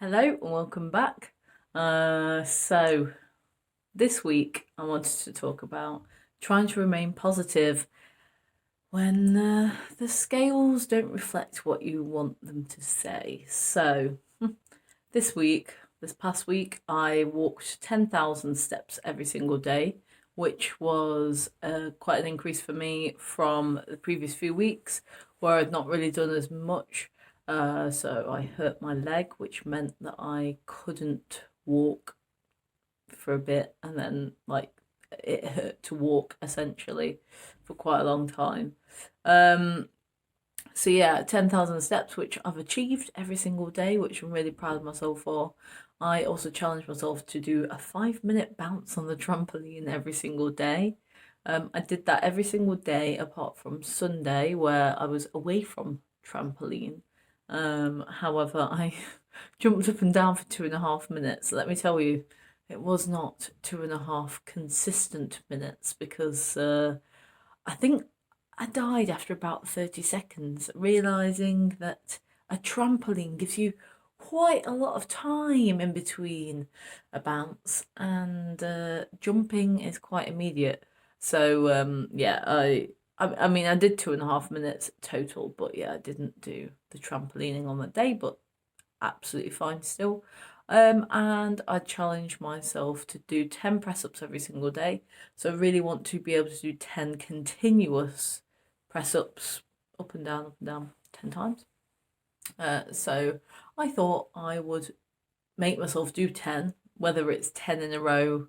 Hello and welcome back. So this week I wanted to talk about trying to remain positive when the scales don't reflect what you want them to say. So this past week, I walked 10,000 steps every single day, which was quite an increase for me from the previous few weeks where I'd not really done as much. So I hurt my leg, which meant that I couldn't walk for a bit, and then it hurt to walk essentially for quite a long time. Um, so yeah, 10,000 steps, which I've achieved every single day, which I'm really proud of myself for. I also challenged myself to do a 5 minute bounce on the trampoline every single day. I did that every single day apart from Sunday, where I was away from trampoline. However, I jumped up and down for 2.5 minutes. Let me tell you, it was not 2.5 consistent minutes because I think I died after about 30 seconds, realizing that a trampoline gives you quite a lot of time in between a bounce, and jumping is quite immediate. So yeah, I mean I did 2.5 minutes total, but yeah, I didn't do the trampolining on the day, but absolutely fine still. And I challenge myself to do 10 press ups every single day. So I really want to be able to do 10 continuous press ups up and down 10 times. So I thought I would make myself do 10, whether it's 10 in a row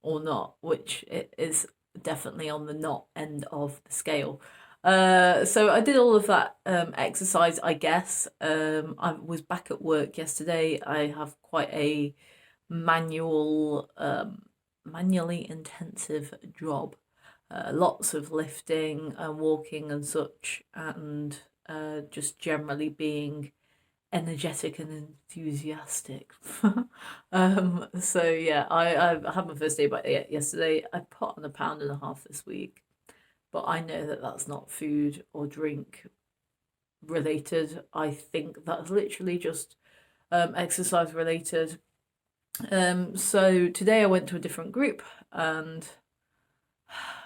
or not, which it is definitely on the not end of the scale. So I did all of that exercise, I guess. I was back at work yesterday. I have quite a manual, manually intensive job. Lots of lifting and walking and such, and just generally being energetic and enthusiastic. So yeah, I had my first day back yesterday. I put on 1.5 pounds this week, but I know that that's not food or drink related. I think that's literally just exercise related. So today I went to a different group, and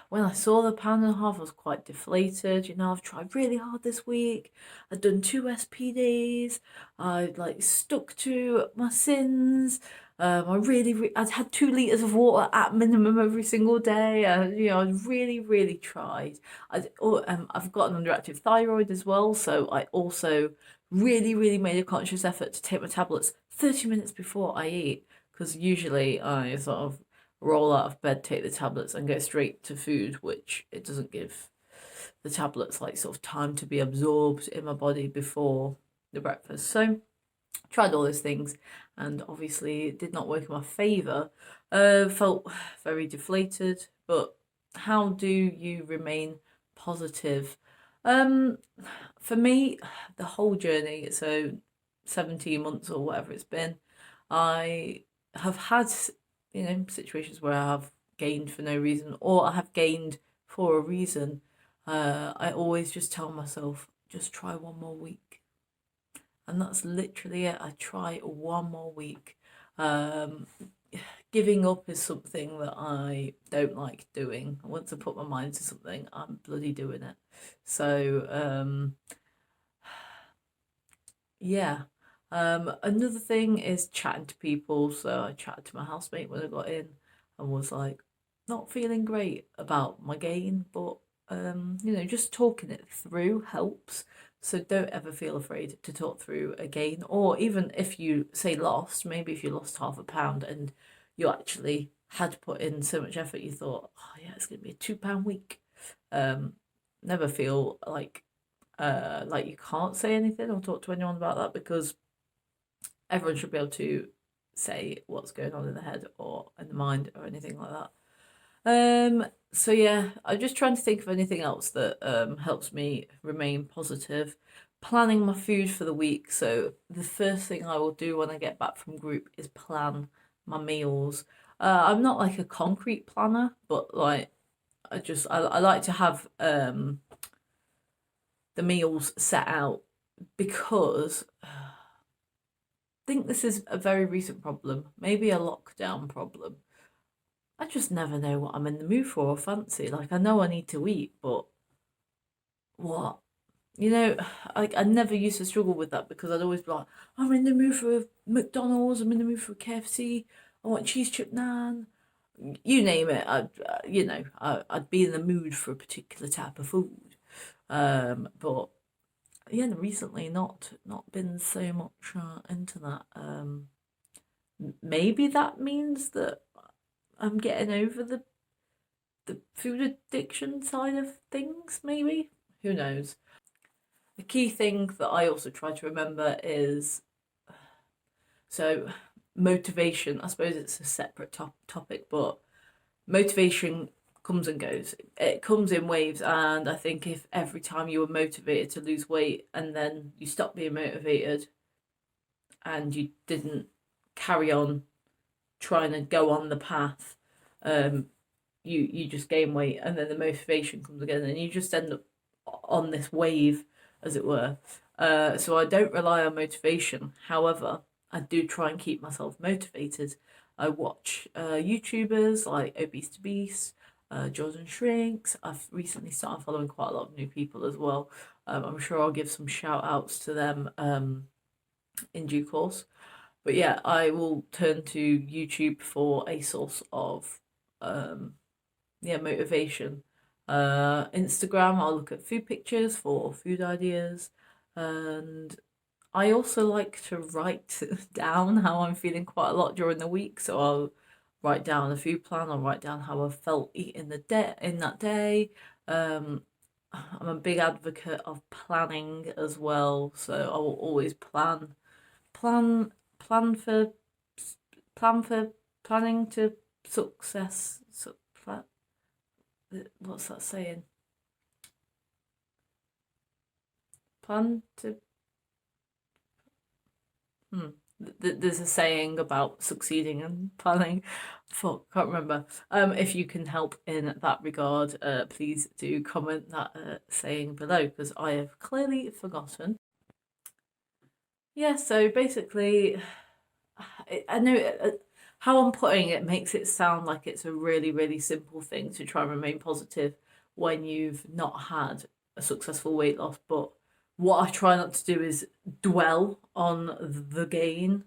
when I saw the pound and a half, I was quite deflated. You know, I've tried really hard this week. I'd done 2 SPDs. I'd stuck to my sins. I'd had 2 liters of water at minimum every single day. I really tried. I've got an underactive thyroid as well, so I also really made a conscious effort to take my tablets 30 minutes before I eat, because usually I sort of roll out of bed, take the tablets, and go straight to food, which it doesn't give the tablets sort of time to be absorbed in my body before the breakfast. So tried all those things, and obviously it did not work in my favour. Felt very deflated. But how do you remain positive? Um, for me, the whole journey, so 17 months or whatever it's been, I have had situations where I have gained for no reason, or I have gained for a reason. I always just tell myself, just try one more week, and that's literally it. I try one more week. Um, Giving up is something that I don't like doing. Once I put my mind to something, I'm bloody doing it. So yeah. Another thing is chatting to people. So I chatted to my housemate when I got in and was like, not feeling great about my gain, but just talking it through helps. So don't ever feel afraid to talk through a gain, or even if you say lost, maybe if you lost 0.5 pound and you actually had put in so much effort, you thought, oh yeah, it's gonna be a £2 week. Never feel like you can't say anything or talk to anyone about that, because everyone should be able to say what's going on in the head or in the mind or anything like that. So yeah, I'm just trying to think of anything else that helps me remain positive. Planning my food for the week. So the first thing I will do when I get back from group is plan my meals. I'm not like a concrete planner, but I like to have the meals set out, because think this is a very recent problem, maybe a lockdown problem. I just never know what I'm in the mood for or fancy. Like, I know I need to eat, but what? You know, I never used to struggle with that because I'd always be like, I'm in the mood for a McDonald's, I'm in the mood for a KFC, I want cheese chip naan. You name it, I'd be in the mood for a particular type of food. But yeah, recently not been so much into that. Maybe that means that I'm getting over the food addiction side of things. Maybe, who knows? The key thing that I also try to remember is so motivation. I suppose it's a separate topic, but motivation comes and goes. It comes in waves, and I think if every time you were motivated to lose weight and then you stopped being motivated and you didn't carry on trying to go on the path, um, you just gain weight, and then the motivation comes again, and you just end up on this wave, as it were. So I don't rely on motivation. However, I do try and keep myself motivated. I watch YouTubers like Obese to Beast, Jordan Shrinks. I've recently started following quite a lot of new people as well. I'm sure I'll give some shout outs to them in due course. But yeah, I will turn to YouTube for a source of motivation. Instagram, I'll look at food pictures for food ideas, and I also like to write down how I'm feeling quite a lot during the week. So I'll write down a food plan. I'll write down how I felt eating the day in that day. Um, I'm a big advocate of planning as well, so I will always plan, plan for, plan for planning to success. What's that saying? Plan to. There's a saying about succeeding and planning. Fuck, can't remember. If you can help in that regard, please do comment that saying below because I have clearly forgotten. Yeah, so basically, I know how I'm putting it makes it sound like it's a really, really simple thing to try and remain positive when you've not had a successful weight loss. But what I try not to do is dwell on the gain.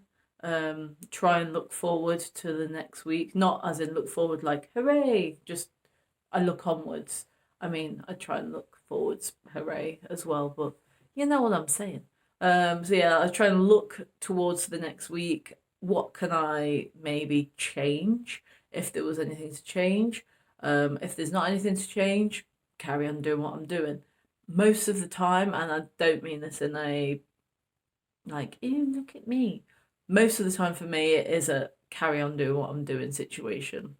Try and look forward to the next week, not as in look forward like hooray, just I look onwards. I mean, I try and look forwards, hooray, as well, but you know what I'm saying. So yeah, I try and look towards the next week. What can I maybe change if there was anything to change? If there's not anything to change, carry on doing what I'm doing. Most of the time, and I don't mean this in a like, ew, look at me. Most of the time for me, it is a carry on doing what I'm doing situation.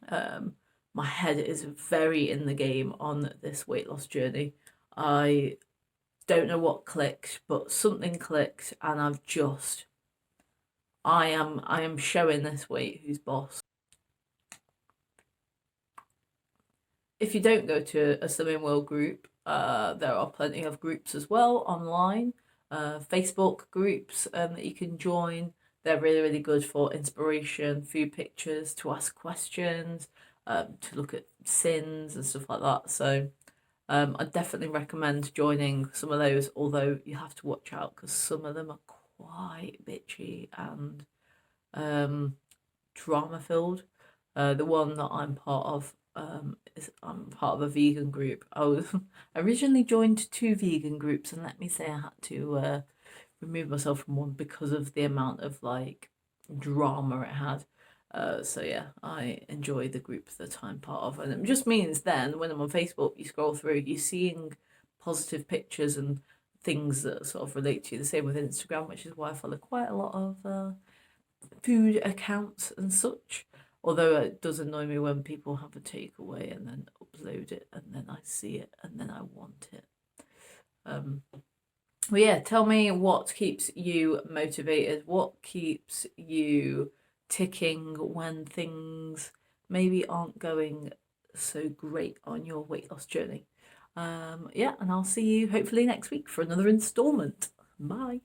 Um, my head is very in the game on this weight loss journey. I don't know what clicked, but something clicked, and I am showing this weight who's boss. If you don't go to a Slimming World group, there are plenty of groups as well online, Facebook groups that you can join. They're really, really good for inspiration, food pictures, to ask questions, to look at sins and stuff like that. So I definitely recommend joining some of those, although you have to watch out because some of them are quite bitchy and drama filled. The one that I'm part of is I'm part of a vegan group. I originally joined two vegan groups, and let me say I had to remove myself from one because of the amount of like drama it had. So yeah, I enjoy the group that I'm part of, and it just means then when I'm on Facebook, you scroll through, you're seeing positive pictures and things that sort of relate to you. The same with Instagram, which is why I follow quite a lot of food accounts and such. Although it does annoy me when people have a takeaway and then upload it, and then I see it, and then I want it. Well, yeah, tell me what keeps you motivated. What keeps you ticking when things maybe aren't going so great on your weight loss journey. Yeah, and I'll see you hopefully next week for another installment. Bye.